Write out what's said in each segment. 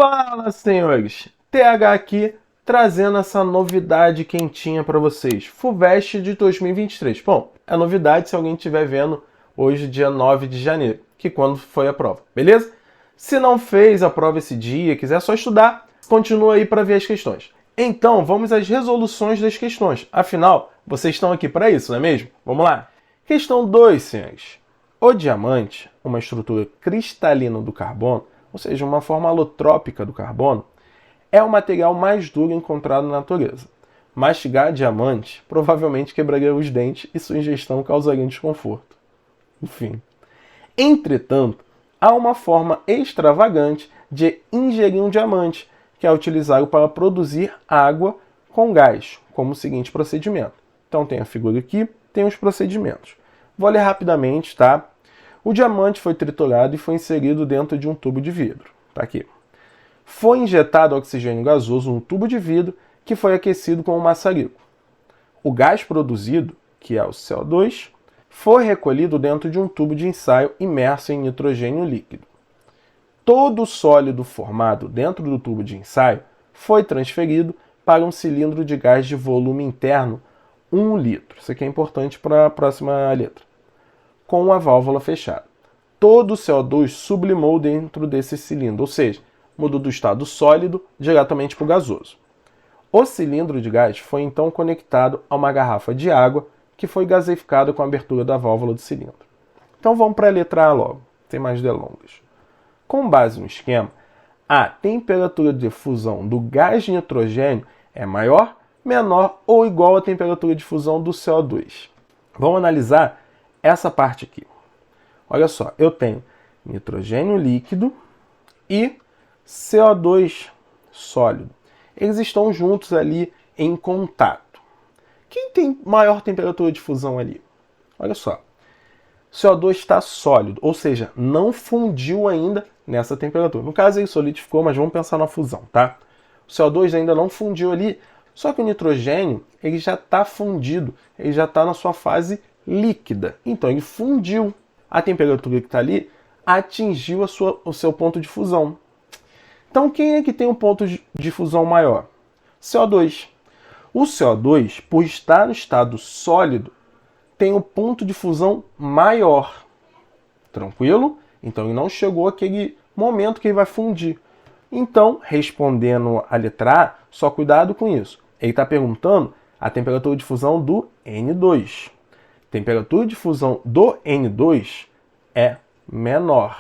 Fala, senhores! TH aqui, trazendo essa novidade quentinha para vocês. FUVEST de 2023. Bom, é novidade se alguém estiver vendo hoje, dia 9 de janeiro, que quando foi a prova, beleza? Se não fez a prova esse dia, quiser só estudar, continua aí para ver as questões. Então, vamos às resoluções das questões. Afinal, vocês estão aqui para isso, não é mesmo? Vamos lá. Questão 2, senhores. O diamante, uma estrutura cristalina do carbono, ou seja, uma forma alotrópica do carbono, é o material mais duro encontrado na natureza. Mastigar diamante provavelmente quebraria os dentes e sua ingestão causaria um desconforto. Enfim. Entretanto, há uma forma extravagante de ingerir um diamante, que é utilizado para produzir água com gás, como o seguinte procedimento. Então tem a figura aqui, tem os procedimentos. Vou ler rapidamente, tá? O diamante foi triturado e foi inserido dentro de um tubo de vidro. Tá aqui. Foi injetado oxigênio gasoso no tubo de vidro que foi aquecido com um maçarico. O gás produzido, que é o CO2, foi recolhido dentro de um tubo de ensaio imerso em nitrogênio líquido. Todo o sólido formado dentro do tubo de ensaio foi transferido para um cilindro de gás de volume interno 1 litro. Isso aqui é importante para a próxima letra. Com a válvula fechada. Todo o CO2 sublimou dentro desse cilindro, ou seja, mudou do estado sólido diretamente para o gasoso. O cilindro de gás foi então conectado a uma garrafa de água que foi gaseificada com a abertura da válvula do cilindro. Então vamos para a letra A logo, sem mais delongas. Com base no esquema, a temperatura de fusão do gás de nitrogênio é maior, menor ou igual à temperatura de fusão do CO2. Vamos analisar essa parte aqui. Olha só, eu tenho nitrogênio líquido e CO2 sólido. Eles estão juntos ali em contato. Quem tem maior temperatura de fusão ali? Olha só, CO2 está sólido, ou seja, não fundiu ainda nessa temperatura. No caso, ele solidificou, mas vamos pensar na fusão, tá? O CO2 ainda não fundiu ali, só que o nitrogênio ele já está fundido, ele já está na sua fase líquida. Então ele fundiu. A temperatura que está ali atingiu o seu ponto de fusão. Então quem é que tem um ponto de fusão maior? CO2. O CO2, por estar no estado sólido, tem um ponto de fusão maior. Tranquilo? Então ele não chegou àquele momento que ele vai fundir. Então, respondendo a letra A, só cuidado com isso. Ele está perguntando a temperatura de fusão do N2. Temperatura de fusão do N2 é menor.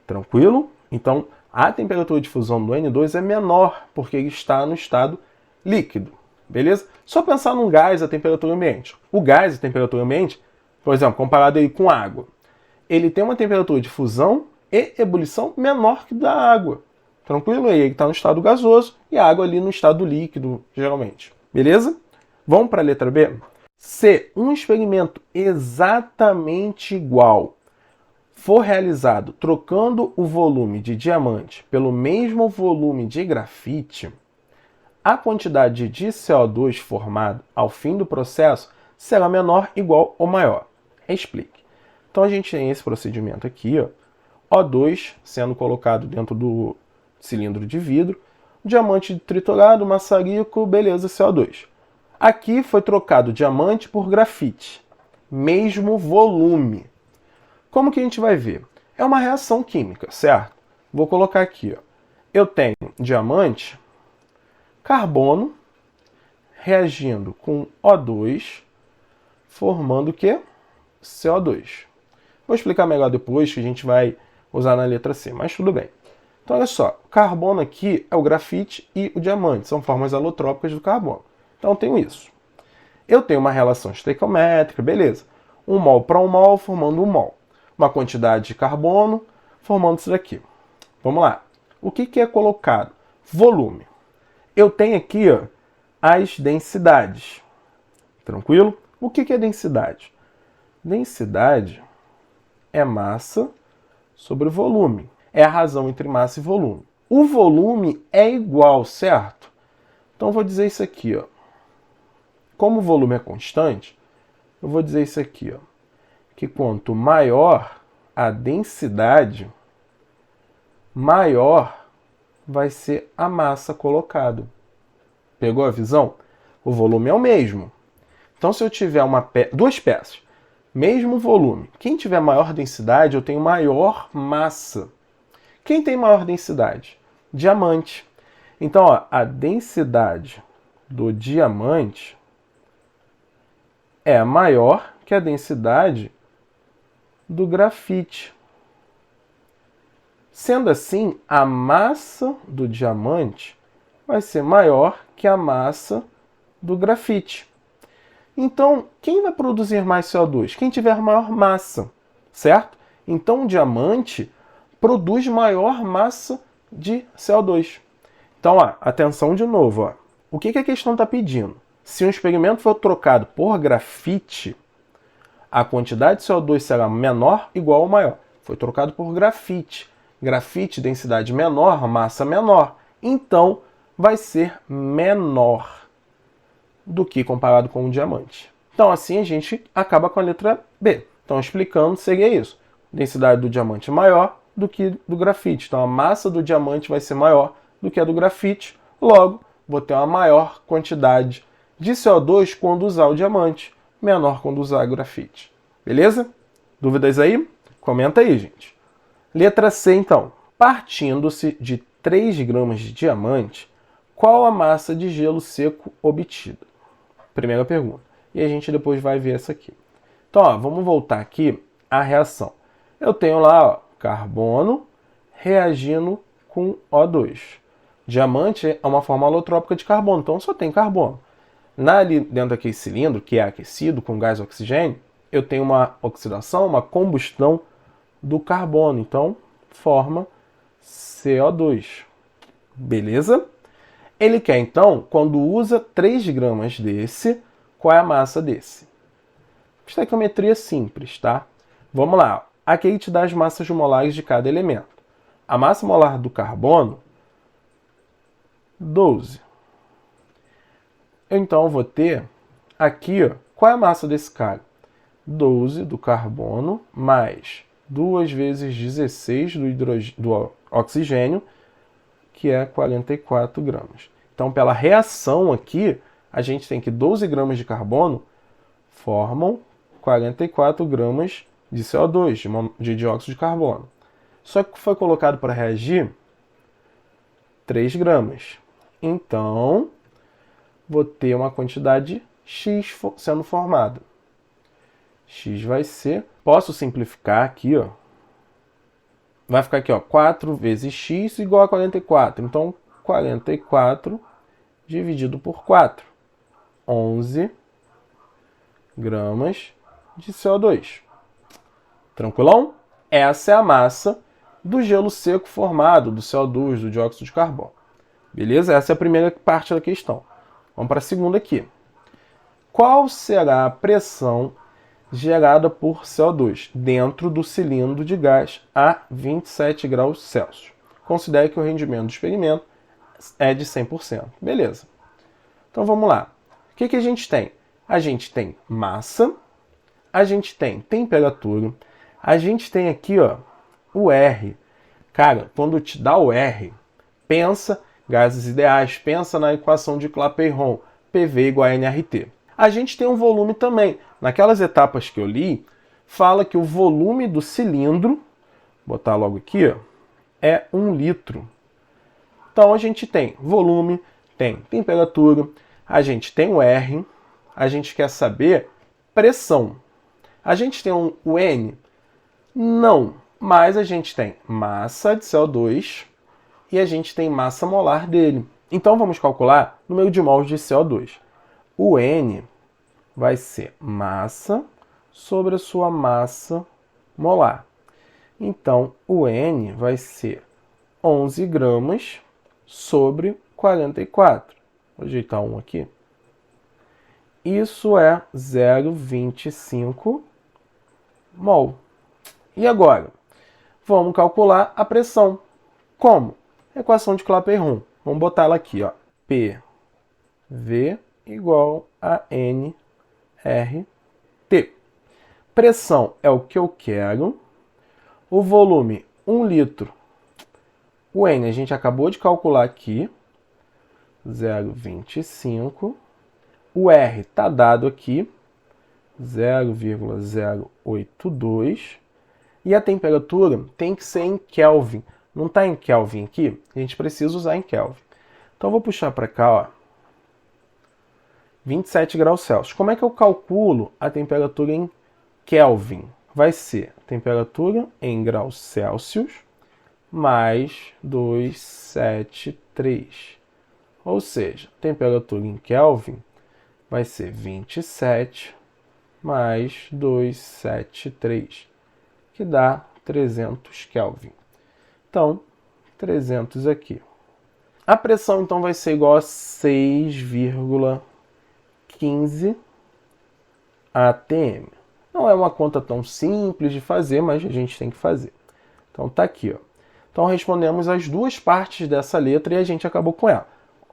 Tranquilo? Então, a temperatura de fusão do N2 é menor, porque ele está no estado líquido. Beleza? Só pensar num gás a temperatura ambiente. O gás a temperatura ambiente, por exemplo, comparado aí com água, ele tem uma temperatura de fusão e ebulição menor que da água. Tranquilo? Aí ele está no estado gasoso e a água ali no estado líquido, geralmente. Beleza? Vamos para a letra B? Se um experimento exatamente igual for realizado trocando o volume de diamante pelo mesmo volume de grafite, a quantidade de CO2 formada ao fim do processo será menor, igual ou maior. Explique. Então a gente tem esse procedimento aqui, ó, O2 sendo colocado dentro do cilindro de vidro, diamante triturado, maçarico, beleza, CO2. Aqui foi trocado diamante por grafite, mesmo volume. Como que a gente vai ver? É uma reação química, certo? Vou colocar aqui, ó. Eu tenho diamante, carbono, reagindo com O2, formando o quê? CO2. Vou explicar melhor depois, que a gente vai usar na letra C, mas tudo bem. Então, olha só, o carbono aqui é o grafite e o diamante, são formas alotrópicas do carbono. Então, eu tenho isso. Eu tenho uma relação estequiométrica, beleza. 1 mol para 1 mol, formando 1 mol. Uma quantidade de carbono, formando isso daqui. Vamos lá. O que é colocado? Volume. Eu tenho aqui, ó, as densidades. Tranquilo? O que é densidade? Densidade é massa sobre volume. É a razão entre massa e volume. O volume é igual, certo? Então eu vou dizer isso aqui, ó. Como o volume é constante, eu vou dizer isso aqui, ó, que quanto maior a densidade, maior vai ser a massa colocada. Pegou a visão? O volume é o mesmo. Então, se eu tiver duas peças, mesmo volume, quem tiver maior densidade, eu tenho maior massa. Quem tem maior densidade? Diamante. Então, ó, a densidade do diamante é maior que a densidade do grafite. Sendo assim, a massa do diamante vai ser maior que a massa do grafite. Então, quem vai produzir mais CO2? Quem tiver maior massa, certo? Então, o diamante produz maior massa de CO2. Então, ó, atenção de novo. Ó. O que a questão está pedindo? Se um experimento for trocado por grafite, a quantidade de CO2 será menor, igual ou maior. Foi trocado por grafite. Grafite, densidade menor, massa menor. Então, vai ser menor do que comparado com o diamante. Então, assim, a gente acaba com a letra B. Então, explicando, seria isso. Densidade do diamante maior do que do grafite. Então, a massa do diamante vai ser maior do que a do grafite. Logo, vou ter uma maior quantidade de CO2 quando usar o diamante, menor quando usar o grafite. Beleza? Dúvidas aí? Comenta aí, gente. Letra C, então. Partindo-se de 3 gramas de diamante, qual a massa de gelo seco obtida? Primeira pergunta. E a gente depois vai ver essa aqui. Então, ó, vamos voltar aqui à reação. Eu tenho lá, ó, carbono reagindo com O2. Diamante é uma forma alotrópica de carbono, então só tem carbono. Ali dentro daquele cilindro, que é aquecido com gás oxigênio, eu tenho uma oxidação, uma combustão do carbono. Então, forma CO2. Beleza? Ele quer, então, quando usa 3 gramas desse, qual é a massa desse? Estequiometria simples, tá? Vamos lá. Aqui ele te dá as massas molares de cada elemento. A massa molar do carbono, 12. Então, eu vou ter aqui, ó, qual é a massa desse cara? 12 do carbono mais 2 vezes 16 do oxigênio, que é 44 gramas. Então, pela reação aqui, a gente tem que 12 gramas de carbono formam 44 gramas de CO2, de dióxido de carbono. Só que foi colocado para reagir 3 gramas. Então, vou ter uma quantidade X sendo formada. X vai ser... Posso simplificar aqui, ó. Vai ficar aqui, ó, 4 vezes X igual a 44. Então, 44 dividido por 4. 11 gramas de CO2. Tranquilão? Essa é a massa do gelo seco formado, do CO2, do dióxido de carbono. Beleza? Essa é a primeira parte da questão. Vamos para a segunda aqui. Qual será a pressão gerada por CO2 dentro do cilindro de gás a 27 graus Celsius? Considere que o rendimento do experimento é de 100%. Beleza. Então vamos lá. O que a gente tem? A gente tem massa, a gente tem temperatura, a gente tem aqui, ó, o R. Cara, quando te dá o R, pensa gases ideais, pensa na equação de Clapeyron, PV igual a nRT. A gente tem um volume também. Naquelas etapas que eu li, fala que o volume do cilindro, vou botar logo aqui, ó, é 1 litro. Então a gente tem volume, tem temperatura, a gente tem o R, a gente quer saber pressão. A gente tem o N? Não, mas a gente tem massa de CO2 e a gente tem massa molar dele. Então vamos calcular número de mols de CO2. O N vai ser massa sobre a sua massa molar. Então, o N vai ser 11 gramas sobre 44. Vou ajeitar um aqui. Isso é 0,25 mol. E agora? Vamos calcular a pressão. Como? Equação de Clapeyron. Vamos botar ela aqui, ó. PV igual a nRT. Pressão é o que eu quero. O volume, 1 litro. O N a gente acabou de calcular aqui, 0,25. O R está dado aqui, 0,082. E a temperatura tem que ser em Kelvin. Não está em Kelvin aqui? A gente precisa usar em Kelvin. Então eu vou puxar para cá, ó, 27 graus Celsius. Como é que eu calculo a temperatura em Kelvin? Vai ser a temperatura em graus Celsius mais 273. Ou seja, a temperatura em Kelvin vai ser 27 mais 273, que dá 300 Kelvin. Então, 300 aqui. A pressão, então, vai ser igual a 6,15 atm. Não é uma conta tão simples de fazer, mas a gente tem que fazer. Então, tá aqui, ó. Então, respondemos as duas partes dessa letra e a gente acabou com ela.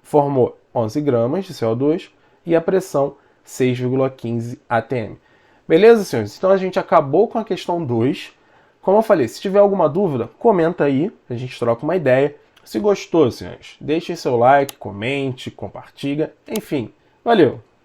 Formou 11 gramas de CO2 e a pressão 6,15 atm. Beleza, senhores? Então, a gente acabou com a questão 2. Como eu falei, se tiver alguma dúvida, comenta aí, a gente troca uma ideia. Se gostou, senhores, deixe seu like, comente, compartilha, enfim. Valeu!